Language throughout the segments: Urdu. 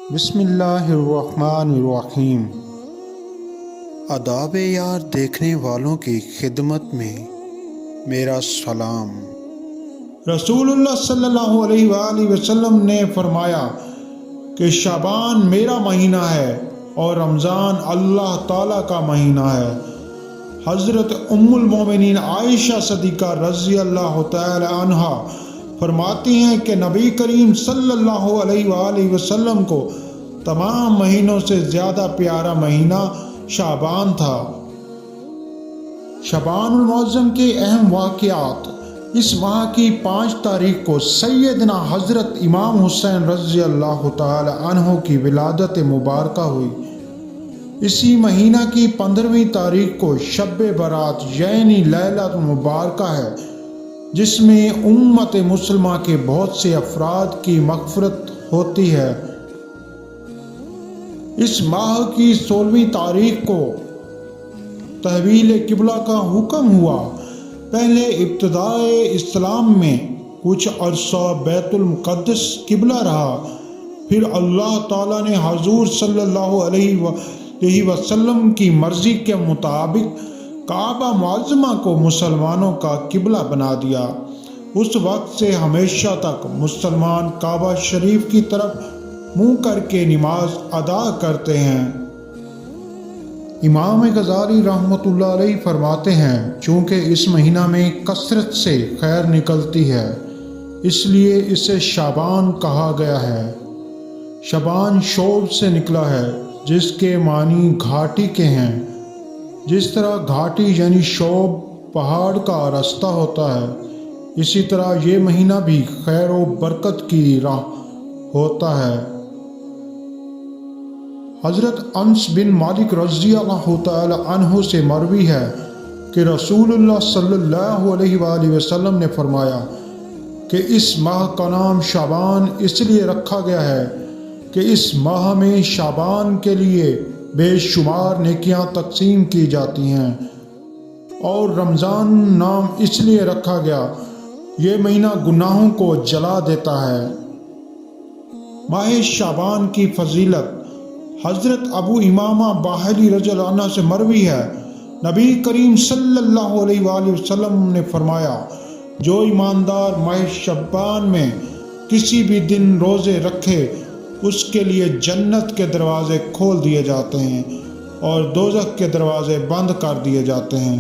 بسم اللہ الرحمن الرحیم۔ آداب یار دیکھنے والوں کی خدمت میں میرا سلام۔ رسول اللہ صلی اللہ علیہ وآلہ وسلم نے فرمایا کہ شعبان میرا مہینہ ہے اور رمضان اللہ تعالیٰ کا مہینہ ہے۔ حضرت ام المومنین عائشہ صدیقہ رضی اللہ تعالی عنہا فرماتی ہیں کہ نبی کریم صلی اللہ علیہ وآلہ وسلم کو تمام مہینوں سے زیادہ پیارا مہینہ شعبان تھا۔ شعبان المعظم کے اہم واقعات: اس ماہ کی 5 تاریخ کو سیدنا حضرت امام حسین رضی اللہ تعالی عنہ کی ولادت مبارکہ ہوئی۔ اسی مہینہ کی 15ویں تاریخ کو شب برات یعنی لیلۃ المبارکہ ہے، جس میں امت مسلمہ کے بہت سے افراد کی مغفرت ہوتی ہے۔ اس ماہ کی 16ویں تاریخ کو تحویل قبلہ کا حکم ہوا۔ پہلے ابتدائے اسلام میں کچھ عرصہ بیت المقدس قبلہ رہا، پھر اللہ تعالیٰ نے حضور صلی اللہ علیہ وسلم کی مرضی کے مطابق کعبہ معظمہ کو مسلمانوں کا قبلہ بنا دیا۔ اس وقت سے ہمیشہ تک مسلمان کعبہ شریف کی طرف منہ کر کے نماز ادا کرتے ہیں۔ امام غزالی رحمۃ اللہ علیہ فرماتے ہیں، چونکہ اس مہینہ میں کثرت سے خیر نکلتی ہے، اس لیے اسے شعبان کہا گیا ہے۔ شعبان شعب سے نکلا ہے، جس کے معنی گھاٹی کے ہیں۔ جس طرح گھاٹی یعنی شعب پہاڑ کا راستہ ہوتا ہے، اسی طرح یہ مہینہ بھی خیر و برکت کی راہ ہوتا ہے۔ حضرت انس بن مالک رضی اللہ تعالی عنہ سے مروی ہے کہ رسول اللہ صلی اللہ علیہ وآلہ وسلم نے فرمایا کہ اس ماہ کا نام شعبان اس لیے رکھا گیا ہے کہ اس ماہ میں شعبان کے لیے بے شمار نیکیاں تقسیم کی جاتی ہیں، اور رمضان نام اس لیے رکھا گیا، یہ مہینہ گناہوں کو جلا دیتا ہے۔ ماہ شعبان کی فضیلت: حضرت ابو امامہ باہلی رضی اللہ عنہ سے مروی ہے، نبی کریم صلی اللہ علیہ وآلہ وسلم نے فرمایا، جو ایماندار ماہ شعبان میں کسی بھی دن روزے رکھے، اس کے لیے جنت کے دروازے کھول دیے جاتے ہیں اور دوزخ کے دروازے بند کر دیے جاتے ہیں۔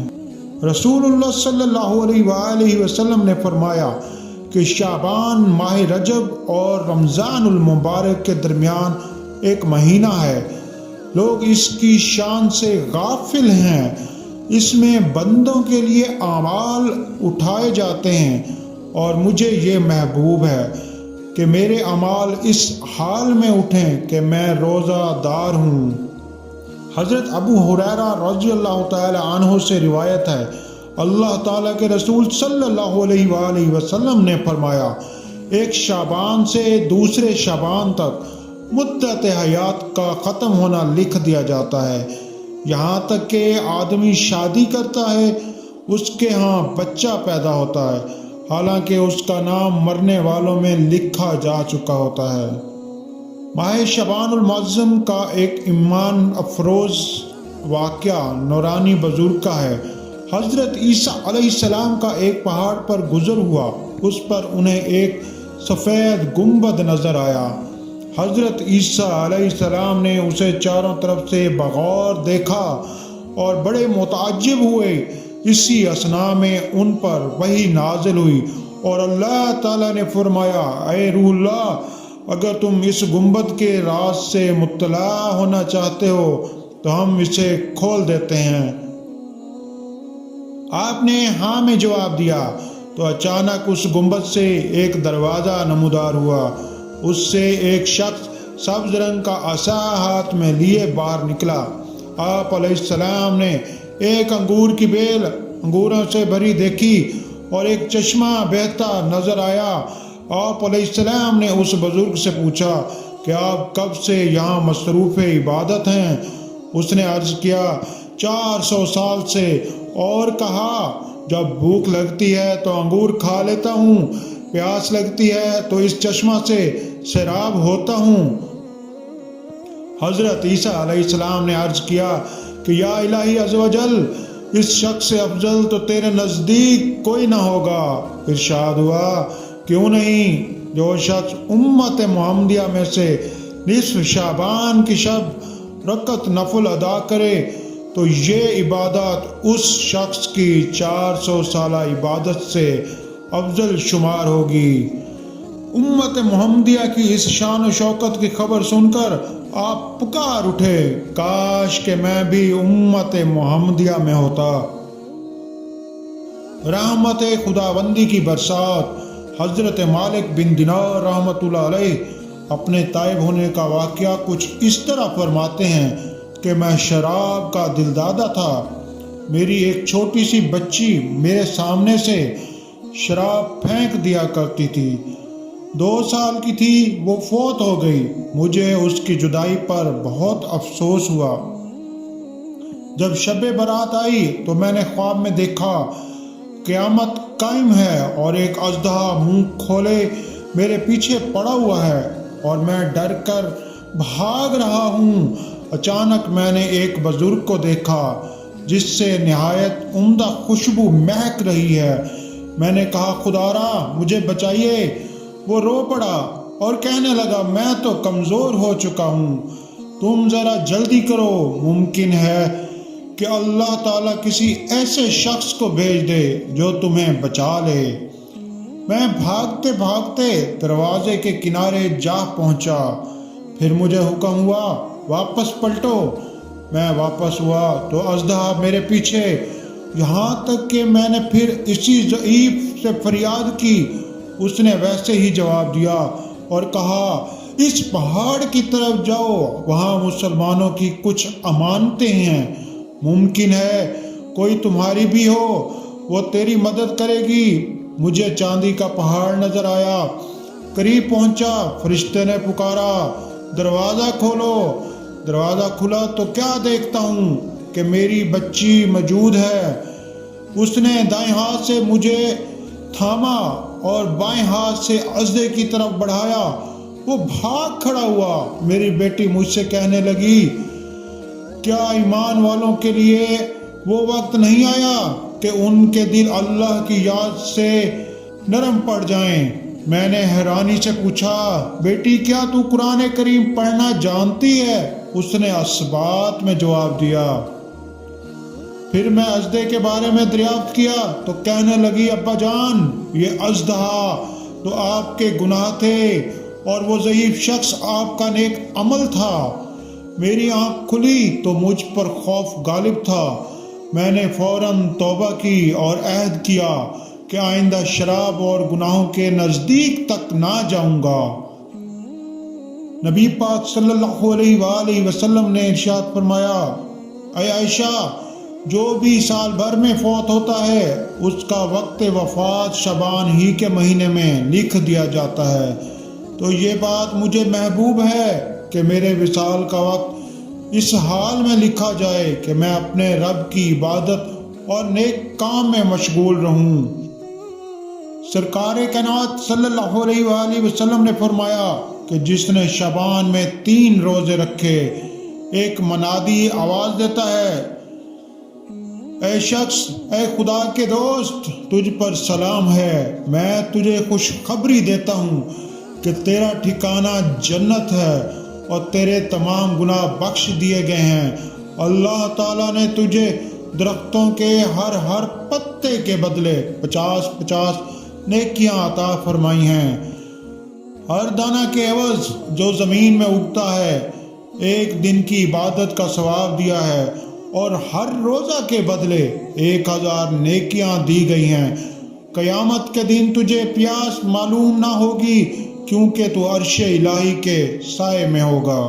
رسول اللہ صلی اللہ علیہ وآلہ وسلم نے فرمایا کہ شعبان ماہ رجب اور رمضان المبارک کے درمیان ایک مہینہ ہے۔ لوگ اس کی شان سے غافل ہیں۔ اس میں بندوں کے لیے اعمال اٹھائے جاتے ہیں، اور مجھے یہ محبوب ہے کہ میرے اعمال اس حال میں اٹھیں کہ میں روزہ دار ہوں۔ حضرت ابو ہریرہ رضی اللہ تعالی عنہ سے روایت ہے، اللہ تعالیٰ کے رسول صلی اللہ علیہ وآلہ وسلم نے فرمایا، ایک شعبان سے دوسرے شعبان تک مدت حیات کا ختم ہونا لکھ دیا جاتا ہے۔ یہاں تک کہ آدمی شادی کرتا ہے، اس کے ہاں بچہ پیدا ہوتا ہے، حالانکہ اس کا نام مرنے والوں میں لکھا جا چکا ہوتا ہے۔ ماہ شعبان المعظم کا ایک ایمان افروز واقعہ نورانی بزرگ کا ہے۔ حضرت عیسیٰ علیہ السلام کا ایک پہاڑ پر گزر ہوا، اس پر انہیں ایک سفید گنبد نظر آیا۔ حضرت عیسیٰ علیہ السلام نے اسے چاروں طرف سے بغور دیکھا اور بڑے متعجب ہوئے۔ اسی اثناء میں ان پر وحی نازل ہوئی اور اللہ تعالیٰ نے فرمایا، اے روح اللہ، اگر تم اس گنبد کے راز سے مطلع ہونا چاہتے ہو تو ہم اسے کھول دیتے ہیں۔ آپ نے ہاں میں جواب دیا تو اچانک اس گنبد سے ایک دروازہ نمودار ہوا۔ اس سے ایک شخص سبز رنگ کا عصا ہاتھ میں لیے باہر نکلا۔ آپ علیہ السلام نے ایک انگور کی بیل انگوروں سے بھری دیکھی اور ایک چشمہ بہتا نظر آیا۔ آپ علیہ السلام نے اس بزرگ سے پوچھا کہ آپ کب سے یہاں مصروف عبادت ہیں؟ اس نے عرض کیا 400 سال سے، اور کہا جب بھوک لگتی ہے تو انگور کھا لیتا ہوں، پیاس لگتی ہے تو اس چشمہ سے سیراب ہوتا ہوں۔ حضرت عیسیٰ علیہ السلام نے عرض کیا کہ یا الہی عز و جل، اس شخص سے افضل تو تیرے نزدیک کوئی نہ ہوگا۔ ارشاد ہوا، کیوں نہیں؟ جو شخص امت محمدیہ میں سے نصف شعبان کی شب رکعت نفل ادا کرے تو یہ عبادت اس شخص کی 400 سالہ عبادت سے افضل شمار ہوگی۔ امت محمدیہ کی اس شان و شوکت کی خبر سن کر آپ پکار اٹھے، کاش کہ میں بھی امت محمدیہ میں ہوتا۔ رحمت خداوندی کی برسات۔ حضرت مالک بن دینار رحمۃ اللہ علیہ اپنے تائب ہونے کا واقعہ کچھ اس طرح فرماتے ہیں کہ میں شراب کا دلدادہ تھا۔ میری ایک چھوٹی سی بچی میرے سامنے سے شراب پھینک دیا کرتی تھی۔ 2 سال کی تھی، وہ فوت ہو گئی۔ مجھے اس کی جدائی پر بہت افسوس ہوا۔ جب شب برات آئی تو میں نے خواب میں دیکھا قیامت قائم ہے اور ایک اژدہا منہ کھولے میرے پیچھے پڑا ہوا ہے اور میں ڈر کر بھاگ رہا ہوں۔ اچانک میں نے ایک بزرگ کو دیکھا جس سے نہایت عمدہ خوشبو مہک رہی ہے۔ میں نے کہا، خدا را مجھے بچائیے۔ وہ رو پڑا اور کہنے لگا، میں تو کمزور ہو چکا ہوں، تم ذرا جلدی کرو، ممکن ہے کہ اللہ تعالیٰ کسی ایسے شخص کو بھیج دے جو تمہیں بچا لے۔ میں بھاگتے بھاگتے دروازے کے کنارے جا پہنچا، پھر مجھے حکم ہوا واپس پلٹو۔ میں واپس ہوا تو اژدہا میرے پیچھے، یہاں تک کہ میں نے پھر اسی ضعیف سے فریاد کی۔ اس نے ویسے ہی جواب دیا اور کہا، اس پہاڑ کی طرف جاؤ، وہاں مسلمانوں کی کچھ امانتیں ہیں، ممکن ہے کوئی تمہاری بھی ہو، وہ تیری مدد کرے گی۔ مجھے چاندی کا پہاڑ نظر آیا، قریب پہنچا، فرشتے نے پکارا، دروازہ کھولو۔ دروازہ کھلا تو کیا دیکھتا ہوں کہ میری بچی موجود ہے۔ اس نے دائیں ہاتھ سے مجھے تھاما اور بائیں ہاتھ سے اژدھے کی طرف بڑھایا۔ وہ بھاگ کھڑا ہوا۔ میری بیٹی مجھ سے کہنے لگی، کیا ایمان والوں کے لیے وہ وقت نہیں آیا کہ ان کے دل اللہ کی یاد سے نرم پڑ جائیں؟ میں نے حیرانی سے پوچھا، بیٹی کیا تو قرآن کریم پڑھنا جانتی ہے؟ اس نے اثبات میں جواب دیا۔ پھر میں اژدھے کے بارے میں دریافت کیا تو کہنے لگی، ابا جان، یہ اژدہا تو آپ کے گناہ تھے اور وہ ضعیف شخص آپ کا نیک عمل تھا۔ میری آنکھ کھلی تو مجھ پر خوف غالب تھا۔ میں نے فوراً توبہ کی اور عہد کیا کہ آئندہ شراب اور گناہوں کے نزدیک تک نہ جاؤں گا۔ نبی پاک صلی اللہ علیہ وآلہ وسلم نے ارشاد فرمایا، اے عائشہ، جو بھی سال بھر میں فوت ہوتا ہے اس کا وقت وفات شعبان ہی کے مہینے میں لکھ دیا جاتا ہے، تو یہ بات مجھے محبوب ہے کہ میرے وصال کا وقت اس حال میں لکھا جائے کہ میں اپنے رب کی عبادت اور نیک کام میں مشغول رہوں۔ سرکار کائنات صلی اللہ علیہ وآلہ وسلم نے فرمایا کہ جس نے شعبان میں 3 روزے رکھے، ایک منادی آواز دیتا ہے، اے شخص، اے خدا کے دوست، تجھ پر سلام ہے، میں تجھے خوشخبری دیتا ہوں کہ تیرا ٹھکانہ جنت ہے اور تیرے تمام گناہ بخش دیے گئے ہیں۔ اللہ تعالیٰ نے تجھے درختوں کے ہر پتے کے بدلے 50 نیکیاں عطا فرمائی ہیں۔ ہر دانہ کے عوض جو زمین میں اگتا ہے 1 دن کی عبادت کا ثواب دیا ہے، اور ہر روزہ کے بدلے 1000 نیکیاں دی گئی ہیں۔ قیامت کے دن تجھے پیاس معلوم نہ ہوگی کیونکہ تو عرش الہی کے سائے میں ہوگا۔